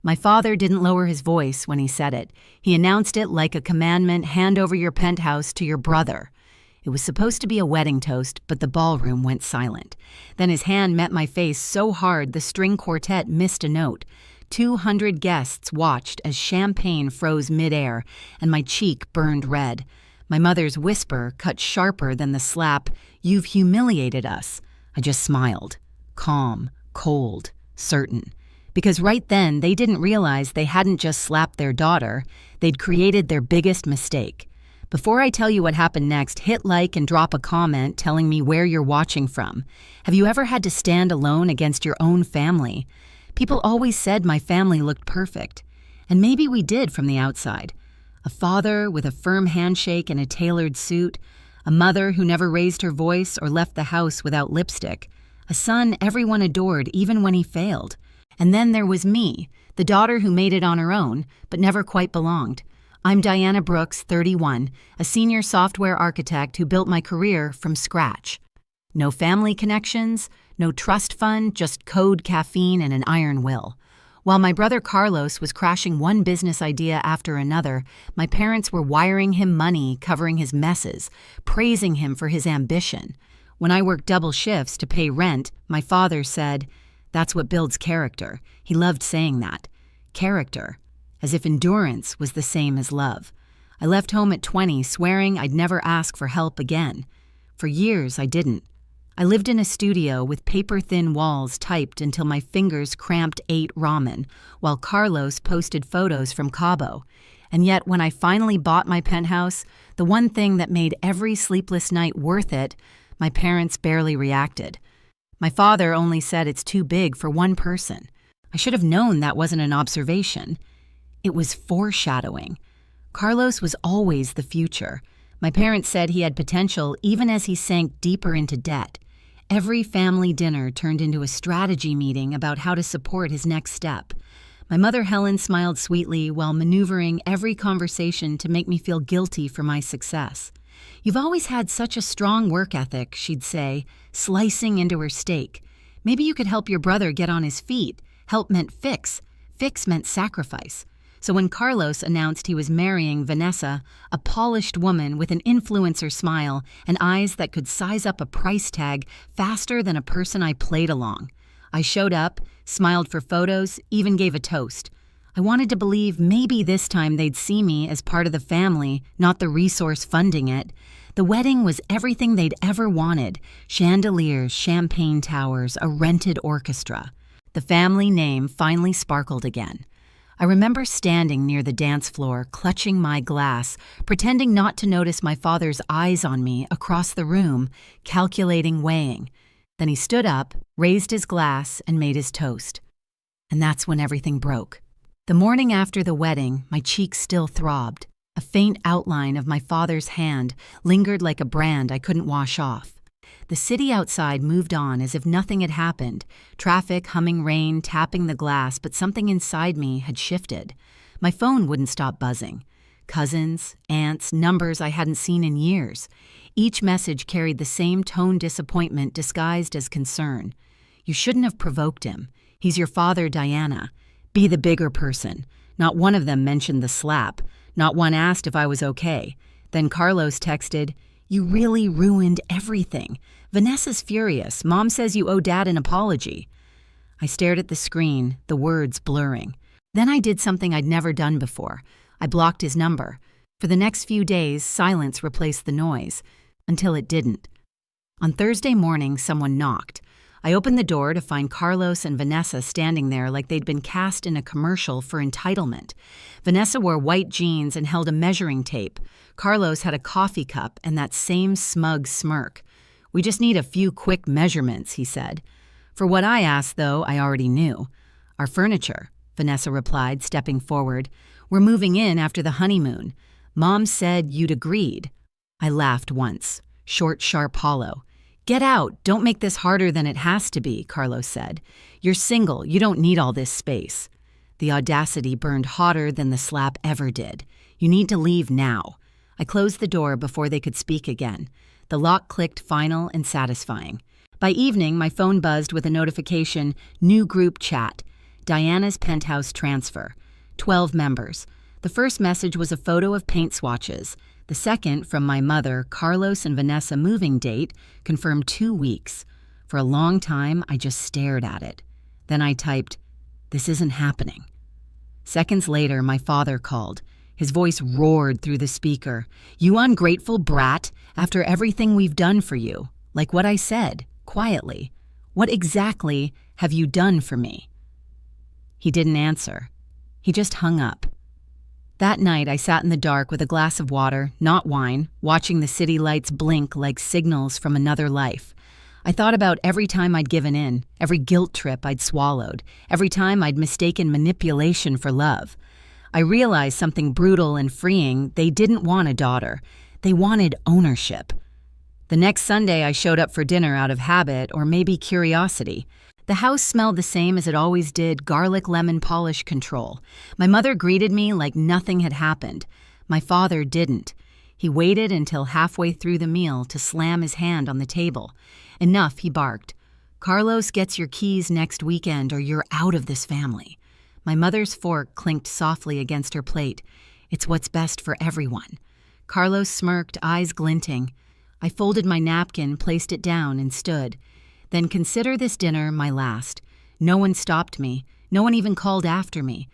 My father didn't lower his voice when he said it. He announced it like a commandment: hand over your penthouse to your brother. It was supposed to be a wedding toast, but the ballroom went silent. Then his hand met my face so hard the string quartet missed a note. 200 guests watched as champagne froze midair, and my cheek burned red. My mother's whisper cut sharper than the slap, "You've humiliated us." I just smiled, calm, cold, certain. Because right then they didn't realize they hadn't just slapped their daughter, they'd created their biggest mistake. Before I tell you what happened next, hit like and drop a comment telling me where you're watching from. Have you ever had to stand alone against your own family? People always said my family looked perfect. And maybe we did from the outside. A father with a firm handshake and a tailored suit. A mother who never raised her voice or left the house without lipstick. A son everyone adored even when he failed. And then there was me, the daughter who made it on her own, but never quite belonged. I'm Diana Brooks, 31, a senior software architect who built my career from scratch. No family connections, no trust fund, just code, caffeine, and an iron will. While my brother Carlos was crashing one business idea after another, my parents were wiring him money, covering his messes, praising him for his ambition. When I worked double shifts to pay rent, my father said, "That's what builds character." He loved saying that. Character. As if endurance was the same as love. I left home at 20, swearing I'd never ask for help again. For years, I didn't. I lived in a studio with paper-thin walls typed until my fingers cramped ate ramen, while Carlos posted photos from Cabo. And yet, when I finally bought my penthouse, the one thing that made every sleepless night worth it, my parents barely reacted. My father only said it's too big for one person. I should have known that wasn't an observation. It was foreshadowing. Carlos was always the future. My parents said he had potential even as he sank deeper into debt. Every family dinner turned into a strategy meeting about how to support his next step. My mother Helen smiled sweetly while maneuvering every conversation to make me feel guilty for my success. "You've always had such a strong work ethic," she'd say, slicing into her steak. "Maybe you could help your brother get on his feet." Help meant fix. Fix meant sacrifice. So when Carlos announced he was marrying Vanessa, a polished woman with an influencer smile and eyes that could size up a price tag faster than a person I played along, I showed up, smiled for photos, even gave a toast. I wanted to believe maybe this time they'd see me as part of the family, not the resource funding it. The wedding was everything they'd ever wanted: chandeliers, champagne towers, a rented orchestra. The family name finally sparkled again. I remember standing near the dance floor, clutching my glass, pretending not to notice my father's eyes on me across the room, calculating, weighing. Then he stood up, raised his glass, and made his toast. And that's when everything broke. The morning after the wedding, my cheeks still throbbed. A faint outline of my father's hand lingered like a brand I couldn't wash off. The city outside moved on as if nothing had happened, traffic, humming rain, tapping the glass, but something inside me had shifted. My phone wouldn't stop buzzing. Cousins, aunts, numbers I hadn't seen in years. Each message carried the same tone: disappointment disguised as concern. "You shouldn't have provoked him. He's your father, Diana. Be the bigger person." Not one of them mentioned the slap. Not one asked if I was okay. Then Carlos texted, "You really ruined everything. Vanessa's furious. Mom says you owe Dad an apology." I stared at the screen, the words blurring. Then I did something I'd never done before. I blocked his number. For the next few days, silence replaced the noise, until it didn't. On Thursday morning, someone knocked. I opened the door to find Carlos and Vanessa standing there like they'd been cast in a commercial for entitlement. Vanessa wore white jeans and held a measuring tape. Carlos had a coffee cup and that same smug smirk. "We just need a few quick measurements," he said. For what I asked, though, I already knew. "Our furniture," Vanessa replied, stepping forward. "We're moving in after the honeymoon. Mom said you'd agreed." I laughed once, short, sharp, hollow. "Get out, don't make this harder than it has to be," Carlos said. "You're single, you don't need all this space." The audacity burned hotter than the slap ever did. "You need to leave now." I closed the door before they could speak again. The lock clicked final and satisfying. By evening, my phone buzzed with a notification: "New group chat." Diana's Penthouse transfer. 12 members. The first message was a photo of paint swatches. The second, from my mother, Carlos and Vanessa moving date, confirmed 2 weeks. For a long time, I just stared at it. Then I typed, "This isn't happening." Seconds later, my father called. His voice roared through the speaker. "You ungrateful brat, after everything we've done for you." Like what I said, quietly. "What exactly have you done for me?" He didn't answer. He just hung up. That night, I sat in the dark with a glass of water, not wine, watching the city lights blink like signals from another life. I thought about every time I'd given in, every guilt trip I'd swallowed, every time I'd mistaken manipulation for love. I realized something brutal and freeing. They didn't want a daughter. They wanted ownership. The next Sunday, I showed up for dinner out of habit or maybe curiosity. The house smelled the same as it always did, garlic lemon polish control. My mother greeted me like nothing had happened. My father didn't. He waited until halfway through the meal to slam his hand on the table. "Enough," he barked. "Carlos gets your keys next weekend or you're out of this family." My mother's fork clinked softly against her plate. "It's what's best for everyone." Carlos smirked, eyes glinting. I folded my napkin, placed it down, and stood. "Then consider this dinner my last." No one stopped me. No one even called after me.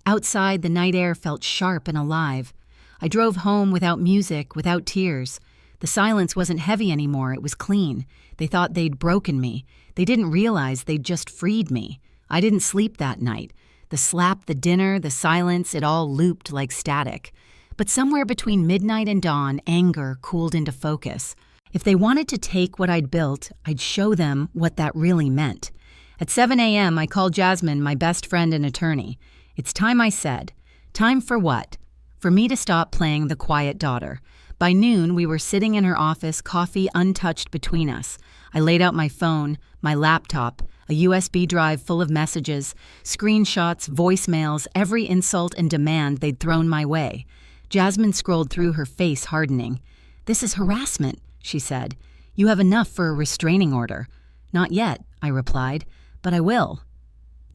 Outside, the night air felt sharp and alive. I drove home without music, without tears. The silence wasn't heavy anymore, it was clean. They thought they'd broken me. They didn't realize they'd just freed me. I didn't sleep that night. The slap, the dinner, the silence, it all looped like static. But somewhere between midnight and dawn, anger cooled into focus. If they wanted to take what I'd built, I'd show them what that really meant. At 7 a.m., I called Jasmine, my best friend and attorney. "It's time," I said. "Time for what?" "For me to stop playing the quiet daughter." By noon, we were sitting in her office, coffee untouched between us. I laid out my phone, my laptop, a USB drive full of messages, screenshots, voicemails, every insult and demand they'd thrown my way. Jasmine scrolled through, her face hardening. "This is harassment," she said. "You have enough for a restraining order." "Not yet," I replied, "but I will."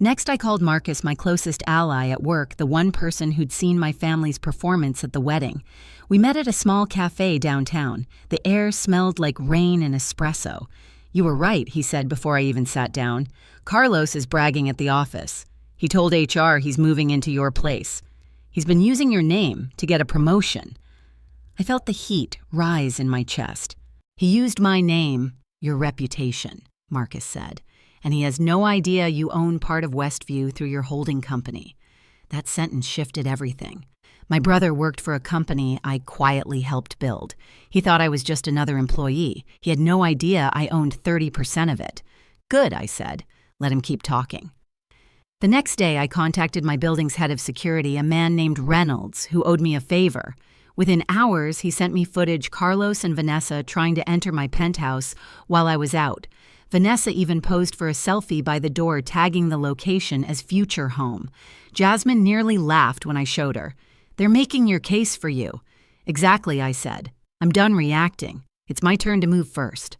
Next, I called Marcus, my closest ally at work, the one person who'd seen my family's performance at the wedding. We met at a small cafe downtown. The air smelled like rain and espresso. "You were right," he said before I even sat down. "Carlos is bragging at the office. He told HR he's moving into your place. He's been using your name to get a promotion." I felt the heat rise in my chest. "He used my name, your reputation," Marcus said, "and he has no idea you own part of Westview through your holding company." That sentence shifted everything. My brother worked for a company I quietly helped build. He thought I was just another employee. He had no idea I owned 30% of it. "Good," I said. Let him keep talking. The next day, I contacted my building's head of security, a man named Reynolds, who owed me a favor. Within hours, he sent me footage Carlos and Vanessa trying to enter my penthouse while I was out. Vanessa even posed for a selfie by the door, tagging the location as future home. Jasmine nearly laughed when I showed her. "They're making your case for you." "Exactly," I said. "I'm done reacting. It's my turn to move first."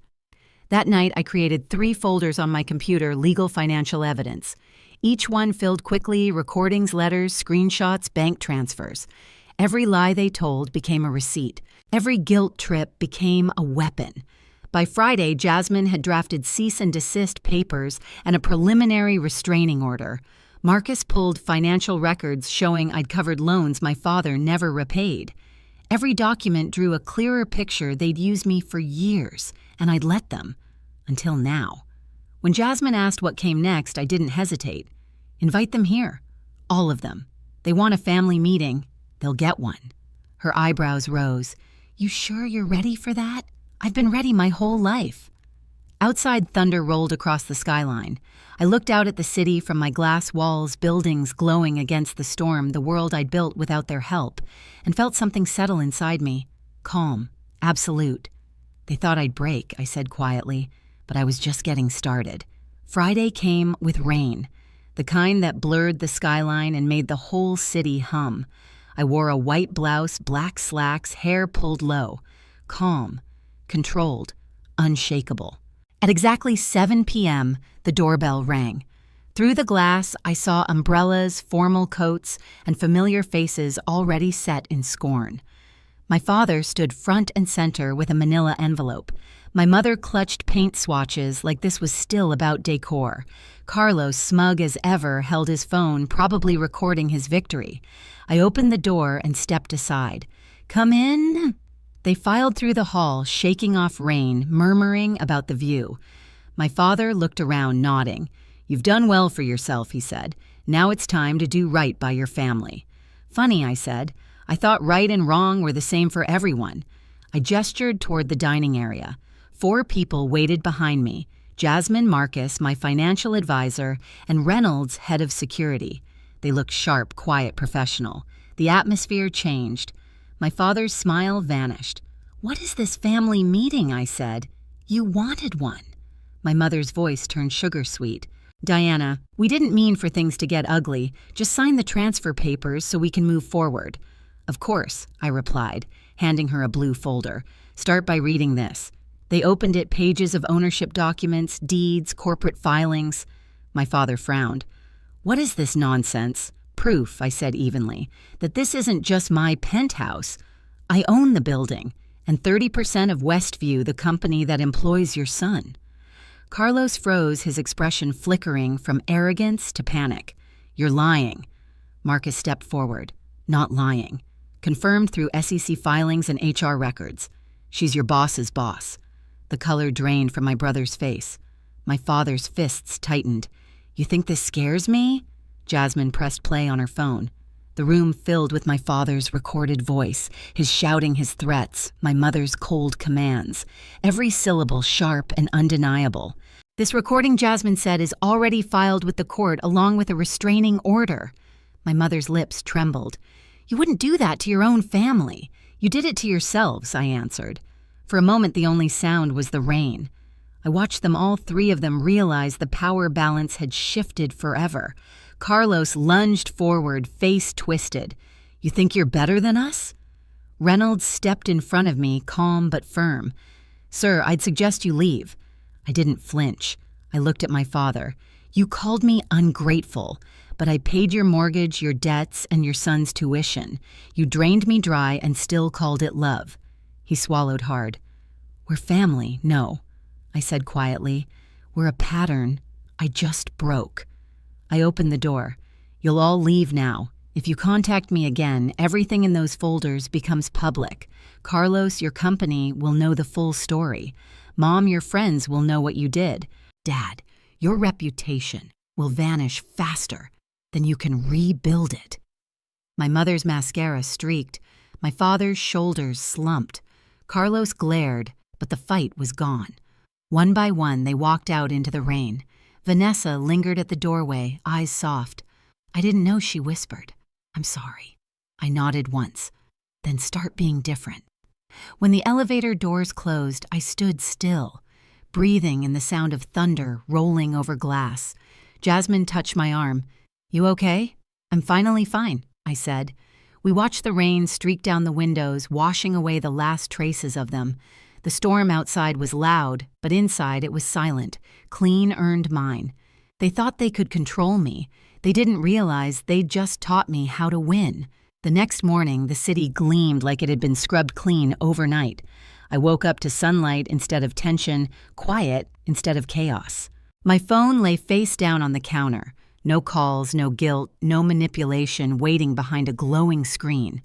That night, I created 3 folders on my computer, legal financial evidence. Each one filled quickly, recordings, letters, screenshots, bank transfers. Every lie they told became a receipt. Every guilt trip became a weapon. By Friday, Jasmine had drafted cease and desist papers and a preliminary restraining order. Marcus pulled financial records showing I'd covered loans my father never repaid. Every document drew a clearer picture they'd used me for years, and I'd let them. Until now. When Jasmine asked what came next, I didn't hesitate. "Invite them here. All of them. They want a family meeting. They'll get one." Her eyebrows rose. "You sure you're ready for that? I've been ready my whole life." Outside, thunder rolled across the skyline. I looked out at the city from my glass walls, buildings glowing against the storm, the world I'd built without their help, and felt something settle inside me. Calm. Absolute. "They thought I'd break," I said quietly, but I was just getting started. Friday came with rain, the kind that blurred the skyline and made the whole city hum. I wore a white blouse, black slacks, hair pulled low. Calm. Controlled. Unshakable. At exactly 7 p.m., the doorbell rang. Through the glass, I saw umbrellas, formal coats, and familiar faces already set in scorn. My father stood front and center with a manila envelope. My mother clutched paint swatches like this was still about decor. Carlos, smug as ever, held his phone, probably recording his victory. I opened the door and stepped aside. "Come in." They filed through the hall, shaking off rain, murmuring about the view. My father looked around, nodding. "You've done well for yourself," he said. "Now it's time to do right by your family." "Funny," I said. "I thought right and wrong were the same for everyone." I gestured toward the dining area. 4 people waited behind me: Jasmine Marcus, my financial advisor, and Reynolds, head of security. They looked sharp, quiet, professional. The atmosphere changed. My father's smile vanished. "What is this family meeting?" I said. "You wanted one." My mother's voice turned sugar-sweet. "Diana, we didn't mean for things to get ugly. Just sign the transfer papers so we can move forward." "Of course," I replied, handing her a blue folder. "Start by reading this." They opened it, pages of ownership documents, deeds, corporate filings. My father frowned. "What is this nonsense?" "Proof," I said evenly, "that this isn't just my penthouse. I own the building, and 30% of Westview, the company that employs your son." Carlos froze, his expression flickering from arrogance to panic. "You're lying." Marcus stepped forward. "Not lying. Confirmed through SEC filings and HR records. She's your boss's boss." The color drained from my brother's face. My father's fists tightened. "You think this scares me?" Jasmine pressed play on her phone. The room filled with my father's recorded voice, his shouting his threats, my mother's cold commands, every syllable sharp and undeniable. "This recording," Jasmine said, "is already filed with the court along with a restraining order." My mother's lips trembled. "You wouldn't do that to your own family. You did it to yourselves," I answered. For a moment, the only sound was the rain. I watched them, all 3 of them, realize the power balance had shifted forever. Carlos lunged forward, face twisted. "You think you're better than us?" Reynolds stepped in front of me, calm but firm. "Sir, I'd suggest you leave." I didn't flinch. I looked at my father. "You called me ungrateful, but I paid your mortgage, your debts, and your son's tuition. You drained me dry and still called it love." He swallowed hard. "We're family, no," I said quietly. "We're a pattern I just broke." I opened the door. "You'll all leave now. If you contact me again, everything in those folders becomes public. Carlos, your company, will know the full story. Mom, your friends will know what you did. Dad, your reputation will vanish faster than you can rebuild it." My mother's mascara streaked. My father's shoulders slumped. Carlos glared, but the fight was gone. One by one, they walked out into the rain. Vanessa lingered at the doorway, eyes soft. I didn't know she whispered. "I'm sorry." I nodded once. "Then start being different." When the elevator doors closed, I stood still, breathing in the sound of thunder rolling over glass. Jasmine touched my arm. "You okay?" "I'm finally fine," I said. We watched the rain streak down the windows, washing away the last traces of them. The storm outside was loud, but inside it was silent, clean earned mine. They thought they could control me. They didn't realize they'd just taught me how to win. The next morning, the city gleamed like it had been scrubbed clean overnight. I woke up to sunlight instead of tension, quiet instead of chaos. My phone lay face down on the counter. No calls, no guilt, no manipulation waiting behind a glowing screen.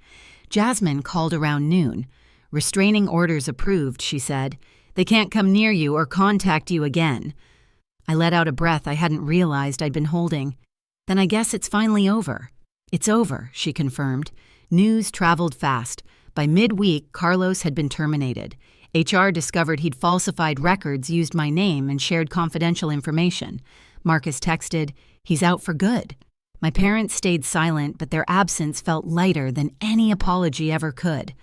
Jasmine called around noon. "Restraining orders approved," she said. "They can't come near you or contact you again." I let out a breath I hadn't realized I'd been holding. "Then I guess it's finally over." "It's over," she confirmed. News traveled fast. By midweek, Carlos had been terminated. HR discovered he'd falsified records, used my name, and shared confidential information. Marcus texted, "He's out for good." My parents stayed silent, but their absence felt lighter than any apology ever could.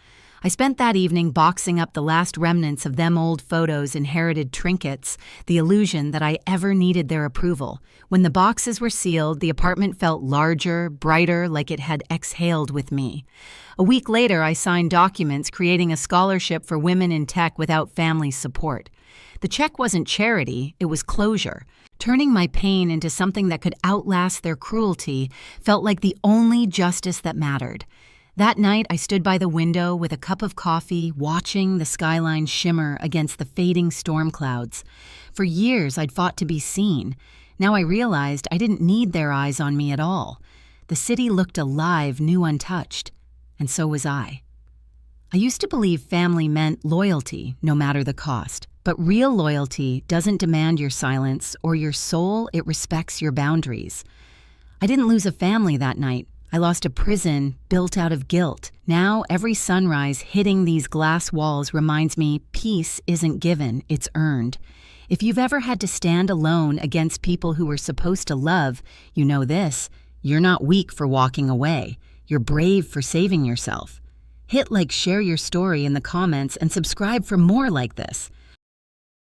I spent that evening boxing up the last remnants of them old photos, inherited trinkets, the illusion that I ever needed their approval. When the boxes were sealed, the apartment felt larger, brighter, like it had exhaled with me. A week later, I signed documents creating a scholarship for women in tech without family support. The check wasn't charity, it was closure. Turning my pain into something that could outlast their cruelty felt like the only justice that mattered. That night, I stood by the window with a cup of coffee, watching the skyline shimmer against the fading storm clouds. For years, I'd fought to be seen. Now I realized I didn't need their eyes on me at all. The city looked alive, new untouched. And so was I. I used to believe family meant loyalty, no matter the cost. But real loyalty doesn't demand your silence or your soul, it respects your boundaries. I didn't lose a family that night. I lost a prison built out of guilt. Now, every sunrise hitting these glass walls reminds me peace isn't given, it's earned. If you've ever had to stand alone against people who were supposed to love, you know this: you're not weak for walking away. You're brave for saving yourself. Hit like, share your story in the comments, and subscribe for more like this.